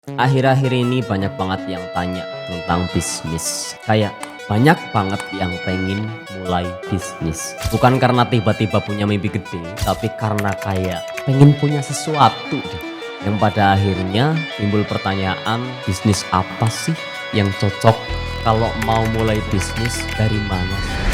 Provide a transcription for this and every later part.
Akhir-akhir ini banyak banget yang tanya tentang bisnis. Kayak banyak banget yang pengen mulai bisnis. Bukan karena tiba-tiba punya mimpi gede, tapi karena kayak pengen punya sesuatu deh. Yang pada akhirnya timbul pertanyaan, bisnis apa sih yang cocok? Kalau mau mulai bisnis dari mana sih?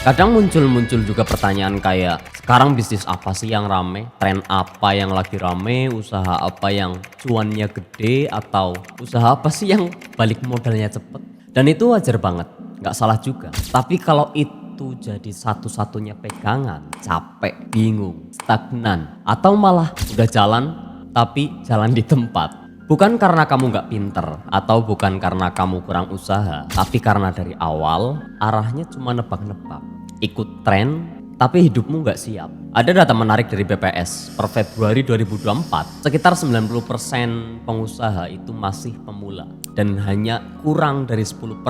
Kadang muncul juga pertanyaan kayak, sekarang bisnis apa sih yang rame? Tren apa yang lagi rame? Usaha apa yang cuannya gede? Atau usaha apa sih yang balik modalnya cepet? Dan itu wajar banget, nggak salah juga. Tapi kalau itu jadi satu-satunya pegangan, capek, bingung, stagnan, atau malah udah jalan tapi jalan di tempat. Bukan karena kamu nggak pinter atau bukan karena kamu kurang usaha, tapi karena dari awal arahnya cuma nebak-nebak, ikut tren tapi hidupmu nggak siap. Ada data menarik dari BPS per Februari 2024, sekitar 90% pengusaha itu masih pemula dan hanya kurang dari 10%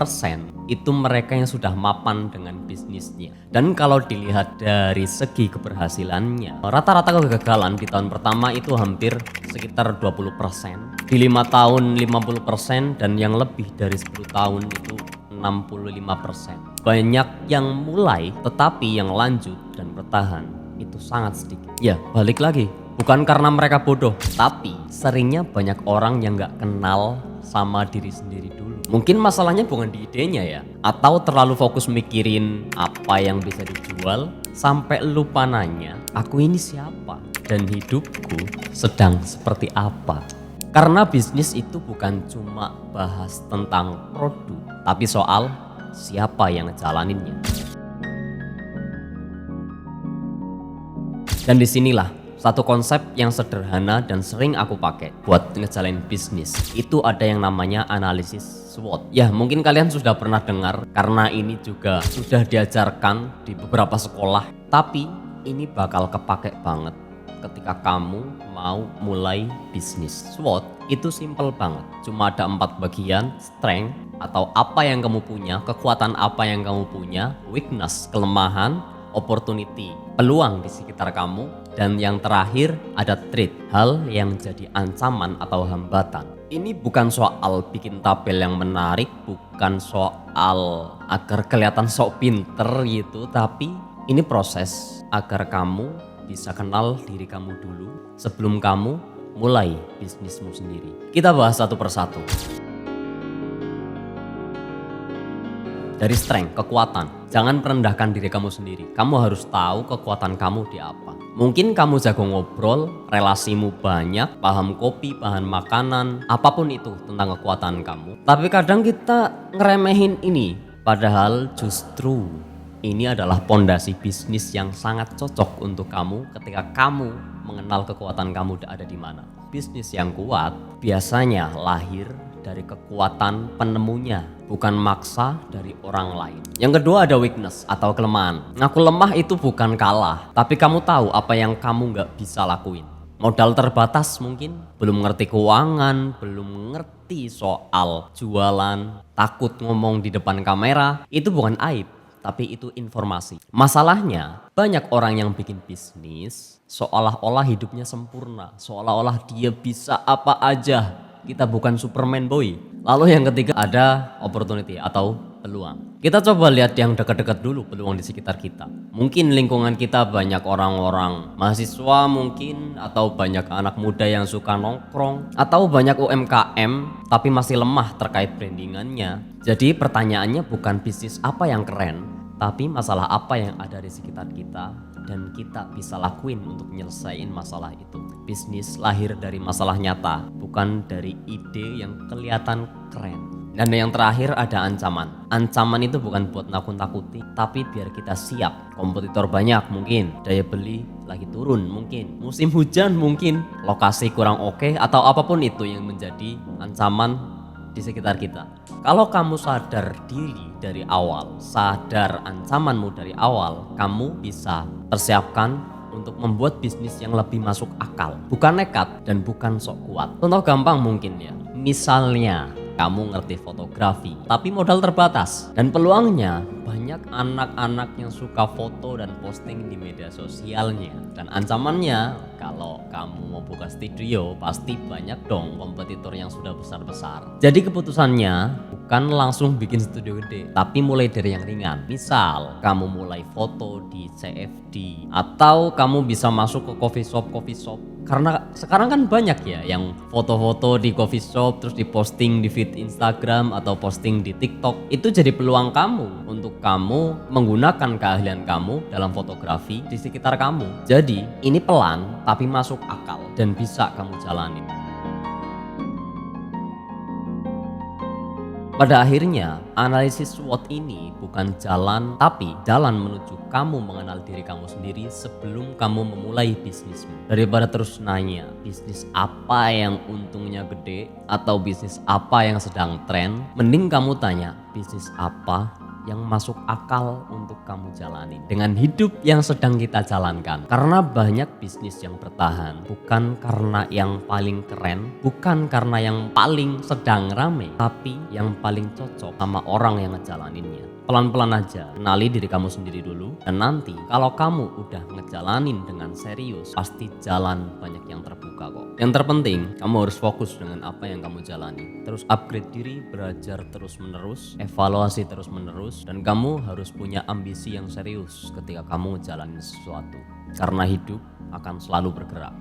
itu mereka yang sudah mapan dengan bisnisnya. Dan kalau dilihat dari segi keberhasilannya, rata-rata kegagalan di tahun pertama itu hampir sekitar 20%, di 5 tahun 50%, dan yang lebih dari 10 tahun itu 65%. Banyak yang mulai tetapi yang lanjut dan bertahan itu sangat sedikit. Ya, balik lagi, bukan karena mereka bodoh, tapi seringnya banyak orang yang gak kenal sama diri sendiri dulu. Mungkin masalahnya bukan di idenya ya, atau terlalu fokus mikirin apa yang bisa dijual sampai lupa nanya, aku ini siapa dan hidupku sedang seperti apa. Karena bisnis itu bukan cuma bahas tentang produk, tapi soal siapa yang ngejalaninnya. Dan disinilah satu konsep yang sederhana dan sering aku pakai buat ngejalanin bisnis. Itu ada yang namanya analisis SWOT. Ya, mungkin kalian sudah pernah dengar karena ini juga sudah diajarkan di beberapa sekolah. Tapi ini bakal kepake banget ketika kamu mau mulai bisnis. SWOT itu simple banget, cuma ada 4 bagian: strength atau apa yang kamu punya, kekuatan apa yang kamu punya, weakness, kelemahan, opportunity, peluang di sekitar kamu, dan yang terakhir ada threat, hal yang jadi ancaman atau hambatan. Ini bukan soal bikin tabel yang menarik, bukan soal agar kelihatan sok pinter gitu, tapi ini proses agar kamu bisa kenal diri kamu dulu sebelum kamu mulai bisnismu sendiri. Kita bahas satu persatu. Dari strength, kekuatan. Jangan merendahkan diri kamu sendiri. Kamu harus tahu kekuatan kamu di apa. Mungkin kamu jago ngobrol, relasimu banyak, paham kopi, bahan makanan, apapun itu tentang kekuatan kamu. Tapi kadang kita ngeremehin ini, padahal justru ini adalah pondasi bisnis yang sangat cocok untuk kamu ketika kamu mengenal kekuatan kamu ada di mana. Bisnis yang kuat biasanya lahir dari kekuatan penemunya, bukan maksa dari orang lain. Yang kedua ada weakness atau kelemahan. Ngaku lemah itu bukan kalah, tapi kamu tahu apa yang kamu nggak bisa lakuin. Modal terbatas mungkin, belum ngerti keuangan, belum ngerti soal jualan, takut ngomong di depan kamera, itu bukan aib, tapi itu informasi. Masalahnya banyak orang yang bikin bisnis seolah-olah hidupnya sempurna, seolah-olah dia bisa apa aja. Kita bukan Superman boy. Lalu yang ketiga ada opportunity atau peluang. Kita coba lihat yang dekat-dekat dulu, peluang di sekitar kita. Mungkin lingkungan kita banyak orang-orang mahasiswa mungkin, atau banyak anak muda yang suka nongkrong, atau banyak UMKM tapi masih lemah terkait brandingannya. Jadi pertanyaannya bukan bisnis apa yang keren, tapi masalah apa yang ada di sekitar kita dan kita bisa lakuin untuk nyelesain masalah itu. Bisnis lahir dari masalah nyata, bukan dari ide yang kelihatan keren. Dan yang terakhir ada ancaman. Ancaman itu bukan buat nakut-nakuti, tapi biar kita siap. Kompetitor banyak mungkin, daya beli lagi turun mungkin, musim hujan mungkin, lokasi kurang oke, atau apapun itu yang menjadi ancaman di sekitar kita. Kalau kamu sadar diri dari awal, sadar ancamanmu dari awal, kamu bisa persiapkan untuk membuat bisnis yang lebih masuk akal. Bukan nekat dan bukan sok kuat. Contoh gampang mungkin ya, misalnya kamu ngerti fotografi, tapi modal terbatas. Dan peluangnya banyak anak-anak yang suka foto dan posting di media sosialnya. Dan ancamannya, kalau kamu mau buka studio, pasti banyak dong kompetitor yang sudah besar-besar. Jadi keputusannya bukan langsung bikin studio gede, tapi mulai dari yang ringan. Misal, kamu mulai foto di CFD, atau kamu bisa masuk ke coffee shop. Karena sekarang kan banyak ya yang foto-foto di coffee shop terus diposting di feed Instagram atau posting di TikTok. Itu jadi peluang kamu untuk kamu menggunakan keahlian kamu dalam fotografi di sekitar kamu. Jadi ini pelan tapi masuk akal dan bisa kamu jalani. Pada akhirnya, analisis SWOT ini bukan jalan, tapi jalan menuju kamu mengenal diri kamu sendiri sebelum kamu memulai bisnismu. Daripada terus nanya, bisnis apa yang untungnya gede atau bisnis apa yang sedang tren, mending kamu tanya, bisnis apa yang masuk akal untuk kamu jalani dengan hidup yang sedang kita jalankan. Karena banyak bisnis yang bertahan bukan karena yang paling keren, bukan karena yang paling sedang rame, tapi yang paling cocok sama orang yang ngejalaninnya. Pelan-pelan aja, kenali diri kamu sendiri dulu, dan nanti kalau kamu udah ngejalanin dengan serius, pasti jalan banyak yang terbuka kok. Yang terpenting, kamu harus fokus dengan apa yang kamu jalani. Terus upgrade diri, belajar terus-menerus, evaluasi terus-menerus, dan kamu harus punya ambisi yang serius ketika kamu ngejalanin sesuatu. Karena hidup akan selalu bergerak.